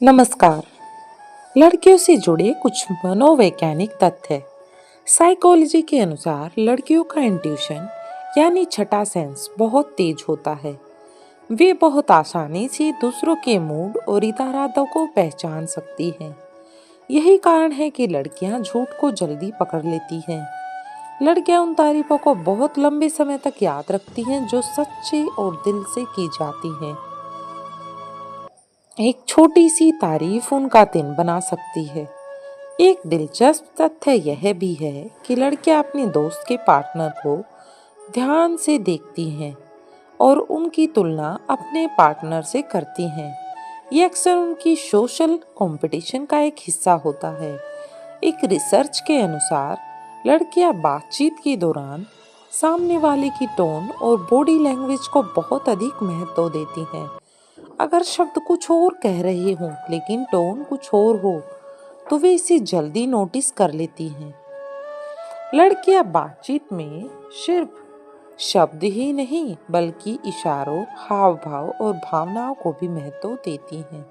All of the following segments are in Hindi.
नमस्कार। लड़कियों से जुड़े कुछ मनोवैज्ञानिक तथ्य। साइकोलॉजी के अनुसार लड़कियों का इंट्यूशन यानी छठा सेंस बहुत तेज होता है। वे बहुत आसानी से दूसरों के मूड और इरादों को पहचान सकती हैं। यही कारण है कि लड़कियां झूठ को जल्दी पकड़ लेती हैं। लड़कियां उन तारीफों को बहुत लंबे समय तक याद रखती हैं जो सच्चे और दिल से की जाती हैं। एक छोटी सी तारीफ उनका दिन बना सकती है। एक दिलचस्प तथ्य यह भी है कि लड़कियां अपने दोस्त के पार्टनर को ध्यान से देखती हैं और उनकी तुलना अपने पार्टनर से करती हैं। ये अक्सर उनकी सोशल कंपटीशन का एक हिस्सा होता है। एक रिसर्च के अनुसार लड़कियां बातचीत के दौरान सामने वाले की टोन और बॉडी लैंग्वेज को बहुत अधिक महत्व देती हैं। अगर शब्द कुछ और कह रहे हों लेकिन टोन कुछ और हो तो वे इसे जल्दी नोटिस कर लेती हैं। लड़कियां बातचीत में सिर्फ शब्द ही नहीं बल्कि इशारों, हाव भाव और भावनाओं को भी महत्व देती हैं।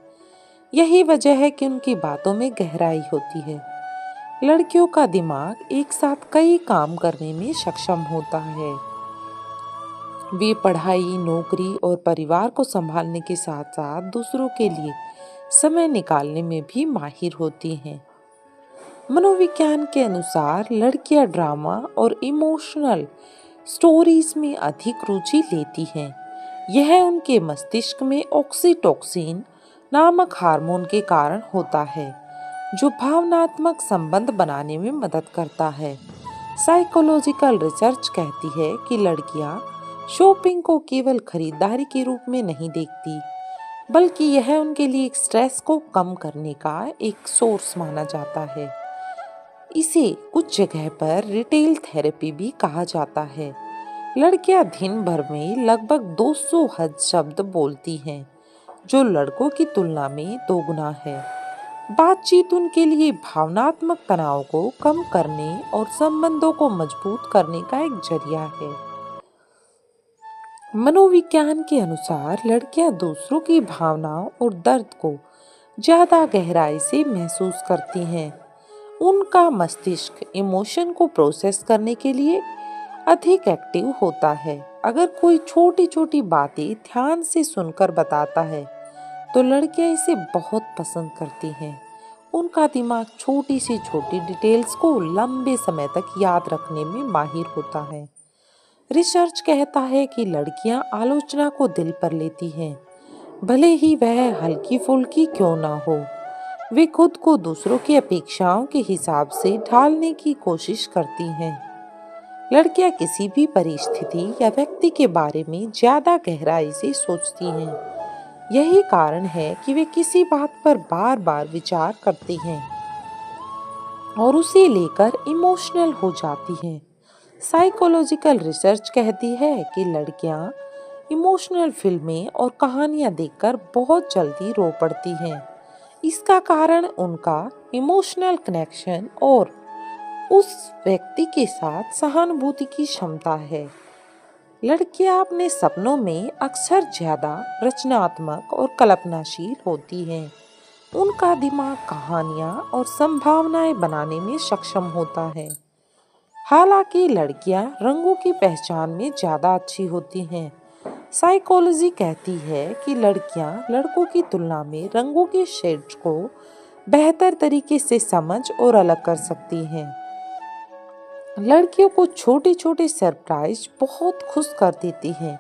यही वजह है कि उनकी बातों में गहराई होती है। लड़कियों का दिमाग एक साथ कई काम करने में सक्षम होता है। वे पढ़ाई, नौकरी और परिवार को संभालने के साथ साथ दूसरों के लिए समय निकालने में भी माहिर होती हैं। मनोविज्ञान के अनुसार लड़कियां ड्रामा और इमोशनल स्टोरीज में अधिक रुचि लेती हैं। यह उनके मस्तिष्क में ऑक्सीटोसिन नामक हार्मोन के कारण होता है, जो भावनात्मक संबंध बनाने में मदद करता है। साइकोलॉजिकल रिसर्च कहती है कि लड़कियां शॉपिंग को केवल खरीदारी के रूप में नहीं देखती, बल्कि यह उनके लिए स्ट्रेस को कम करने का एक सोर्स माना जाता है। इसे कुछ जगह पर रिटेल थेरेपी भी कहा जाता है। लड़कियां दिन भर में लगभग 200 हद शब्द बोलती हैं, जो लड़कों की तुलना में दोगुना है। बातचीत उनके लिए भावनात्मक तनाव को कम करने और संबंधों को मजबूत करने का एक जरिया है। मनोविज्ञान के अनुसार लड़कियां दूसरों की भावनाओं और दर्द को ज्यादा गहराई से महसूस करती हैं। उनका मस्तिष्क इमोशन को प्रोसेस करने के लिए अधिक एक्टिव होता है। अगर कोई छोटी छोटी बातें ध्यान से सुनकर बताता है तो लड़कियां इसे बहुत पसंद करती हैं। उनका दिमाग छोटी सी छोटी डिटेल्स को लंबे समय तक याद रखने में माहिर होता है। रिसर्च कहता है कि लड़कियां आलोचना को दिल पर लेती हैं, भले ही वह हल्की फुल्की क्यों ना हो। वे खुद को दूसरों की अपेक्षाओं के हिसाब से ढालने की कोशिश करती हैं। लड़कियां किसी भी परिस्थिति या व्यक्ति के बारे में ज्यादा गहराई से सोचती हैं। यही कारण है कि वे किसी बात पर बार बार विचार करती हैं और उसे लेकर इमोशनल हो जाती हैं। साइकोलॉजिकल रिसर्च कहती है कि लड़कियां इमोशनल फिल्में और कहानियां देखकर बहुत जल्दी रो पड़ती हैं। इसका कारण उनका इमोशनल कनेक्शन और उस व्यक्ति के साथ सहानुभूति की क्षमता है। लड़कियां अपने सपनों में अक्सर ज्यादा रचनात्मक और कल्पनाशील होती हैं। उनका दिमाग कहानियां और संभावनाएं बनाने में सक्षम होता है। हालांकि लड़कियां रंगों की पहचान में ज्यादा अच्छी होती हैं। साइकोलॉजी कहती है कि लड़कियां लड़कों की तुलना में रंगों के शेड्स को बेहतर तरीके से समझ और अलग कर सकती हैं। लड़कियों को छोटे छोटे सरप्राइज बहुत खुश कर देती हैं।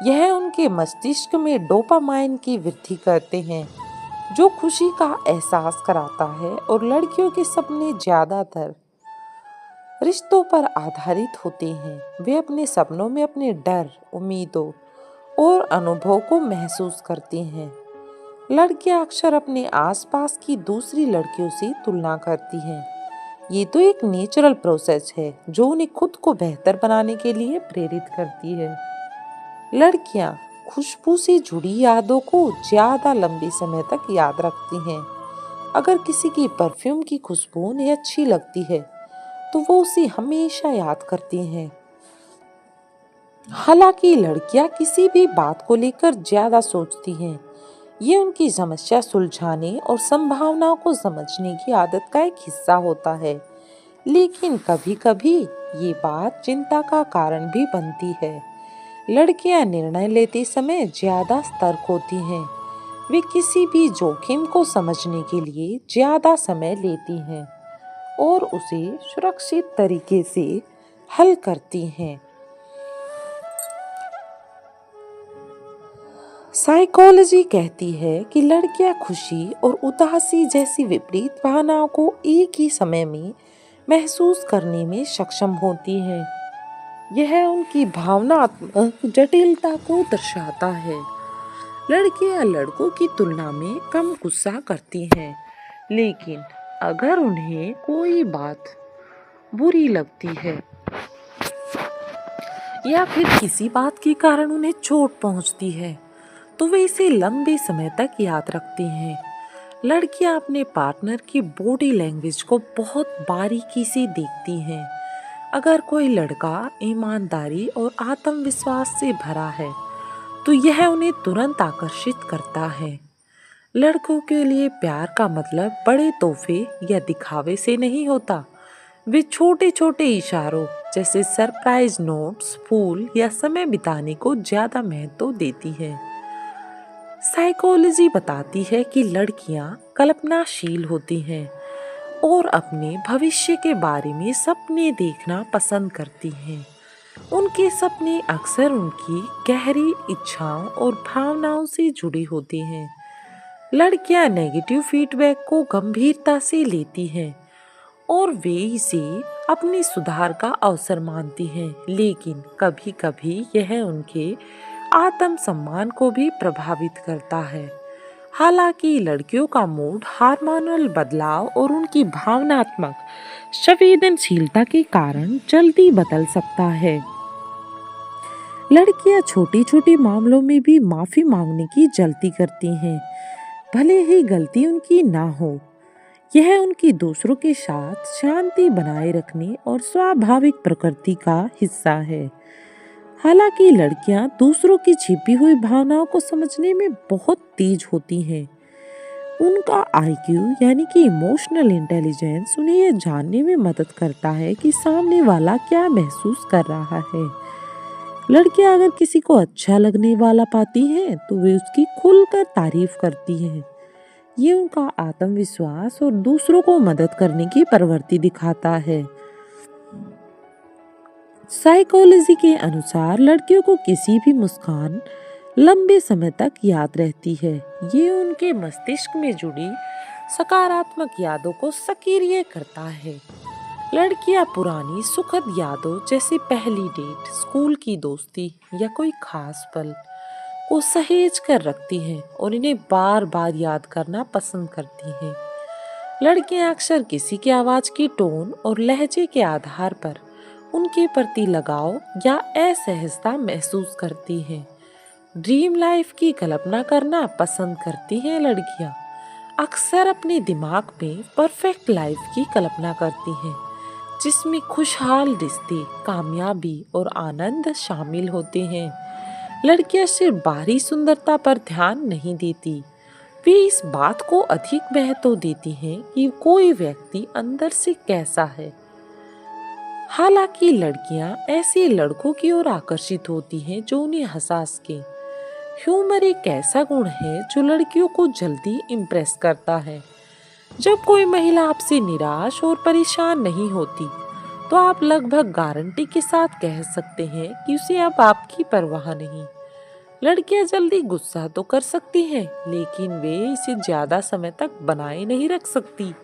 यह उनके मस्तिष्क में डोपामाइन की वृद्धि करते हैं, जो खुशी का एहसास कराता है। और लड़कियों के सपने ज्यादातर रिश्तों पर आधारित होते हैं। वे अपने सपनों में अपने डर, उम्मीदों और अनुभव को महसूस करती हैं। लड़कियां अक्सर अपने आसपास की दूसरी लड़कियों से तुलना करती हैं। ये तो एक नेचुरल प्रोसेस है जो उन्हें खुद को बेहतर बनाने के लिए प्रेरित करती है। लड़कियां खुशबू से जुड़ी यादों को ज्यादा लंबे समय तक याद रखती हैं। अगर किसी की परफ्यूम की खुशबू उन्हें अच्छी लगती है तो वो उसे हमेशा याद करती हैं। हालांकि लड़कियां किसी भी बात को लेकर ज्यादा सोचती हैं ये उनकी समस्या सुलझाने और संभावनाओं को समझने की आदत का एक हिस्सा होता है। लेकिन कभी कभी ये बात चिंता का कारण भी बनती है। लड़कियां निर्णय लेते समय ज्यादा सतर्क होती हैं। वे किसी भी जोखिम को समझने के लिए ज्यादा समय लेती हैं और उसे सुरक्षित तरीके से हल करती हैं। साइकोलॉजी कहती है कि लड़कियां खुशी और उदासी जैसी विपरीत भावनाओं को एक ही समय में महसूस करने में सक्षम होती हैं। यह उनकी भावनात्मक जटिलता को दर्शाता है। लड़कियां लड़कों की तुलना में कम गुस्सा करती हैं, लेकिन अगर उन्हें कोई बात बुरी लगती है या फिर किसी बात के कारण उन्हें चोट पहुंचती है, तो वे इसे लंबे समय तक याद रखती हैं। लड़कियां अपने पार्टनर की बॉडी लैंग्वेज को बहुत बारीकी से देखती हैं। अगर कोई लड़का ईमानदारी और आत्मविश्वास से भरा है, तो यह उन्हें तुरंत आकर्षित करता है। लड़कों के लिए प्यार का मतलब बड़े तोहफे या दिखावे से नहीं होता। वे छोटे छोटे इशारों जैसे सरप्राइज नोट्स, फूल या समय बिताने को ज्यादा महत्व देती है। साइकोलॉजी बताती है कि लड़कियां कल्पनाशील होती हैं और अपने भविष्य के बारे में सपने देखना पसंद करती हैं। उनके सपने अक्सर उनकी गहरी इच्छाओं और भावनाओं से जुड़े होते हैं। लड़कियां नेगेटिव फीडबैक को गंभीरता से लेती हैं और वे इसे अपने सुधार का अवसर मानती हैं, लेकिन कभी कभी यह उनके आत्मसम्मान को भी प्रभावित करता है। हालांकि लड़कियों का मूड हार्मोनल बदलाव और उनकी भावनात्मक संवेदनशीलता के कारण जल्दी बदल सकता है। लड़कियां छोटी छोटी मामलों में भी माफी मांगने की जल्दी करती हैं, भले ही गलती उनकी ना हो। यह उनकी दूसरों के साथ शांति बनाए रखने और स्वाभाविक प्रकृति का हिस्सा है। हालांकि लड़कियां दूसरों की छिपी हुई भावनाओं को समझने में बहुत तेज होती हैं। उनका आईक्यू यानी कि इमोशनल इंटेलिजेंस उन्हें यह जानने में मदद करता है कि सामने वाला क्या महसूस कर रहा है। लड़कियां अगर किसी को अच्छा लगने वाला पाती हैं, तो वे उसकी खुलकर तारीफ करती हैं। ये उनका आत्मविश्वास और दूसरों को मदद करने की प्रवृत्ति दिखाता है। साइकोलॉजी के अनुसार लड़कियों को किसी भी मुस्कान लंबे समय तक याद रहती है। ये उनके मस्तिष्क में जुड़ी सकारात्मक यादों को सक्रिय करता है। लड़कियां पुरानी सुखद यादों जैसे पहली डेट, स्कूल की दोस्ती या कोई खास पल को सहेज कर रखती हैं और इन्हें बार बार याद करना पसंद करती हैं। लड़कियां अक्सर किसी की आवाज की टोन और लहजे के आधार पर उनके प्रति लगाव या असहजता महसूस करती हैं। ड्रीम लाइफ की कल्पना करना पसंद करती हैं। लड़कियां अक्सर अपने दिमाग में परफेक्ट लाइफ की कल्पना करती हैं, जिसमें खुशहाल रिश्ते, कामयाबी और आनंद शामिल होते हैं। लड़कियां सिर्फ बाहरी सुंदरता पर ध्यान नहीं देती, वे इस बात को अधिक महत्व देती हैं कि कोई व्यक्ति अंदर से कैसा है। हालांकि लड़कियां ऐसे लड़कों की ओर आकर्षित होती हैं जो उन्हें हंसा सके। ह्यूमर एक ऐसा गुण है जो लड़कियों को जल्दी इम्प्रेस करता है। जब कोई महिला आपसे निराश और परेशान नहीं होती, तो आप लगभग गारंटी के साथ कह सकते हैं कि उसे अब आपकी परवाह नहीं। लड़कियां जल्दी गुस्सा तो कर सकती हैं, लेकिन वे इसे ज्यादा समय तक बनाए नहीं रख सकती।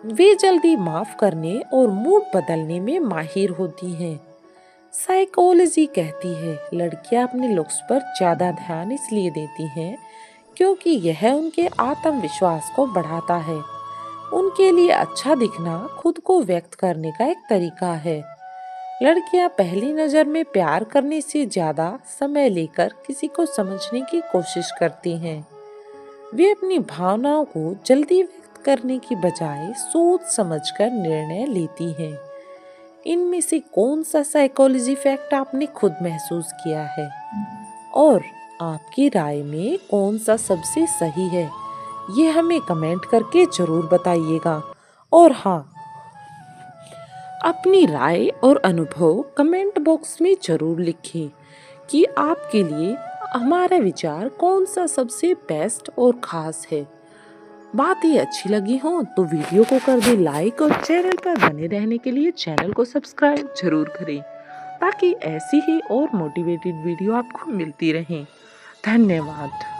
वे जल्दी माफ करने और मूड बदलने में माहिर होती हैं। साइकोलॉजी कहती है लड़कियां अपने लुक्स पर ज्यादा ध्यान इसलिए देती हैं क्योंकि यह उनके आत्मविश्वास को बढ़ाता है। उनके लिए अच्छा दिखना खुद को व्यक्त करने का एक तरीका है। लड़कियां पहली नजर में प्यार करने से ज्यादा समय लेकर किसी को समझने की कोशिश करती हैं। वे अपनी भावनाओं को जल्दी व्यक्त करने की बजाय सोच समझकर निर्णय लेती हैं। इनमें से कौन सा साइकोलॉजी फैक्ट आपने खुद महसूस किया है और आपकी राय में कौन सा सबसे सही है, ये हमें कमेंट करके जरूर बताइएगा। और हाँ, अपनी राय और अनुभव कमेंट बॉक्स में जरूर लिखें कि आपके लिए हमारा विचार कौन सा सबसे बेस्ट और खास है। बातें अच्छी लगी हो तो वीडियो को कर दे लाइक और चैनल पर बने रहने के लिए चैनल को सब्सक्राइब जरूर करें, ताकि ऐसी ही और मोटिवेटेड वीडियो आपको मिलती रहें। धन्यवाद।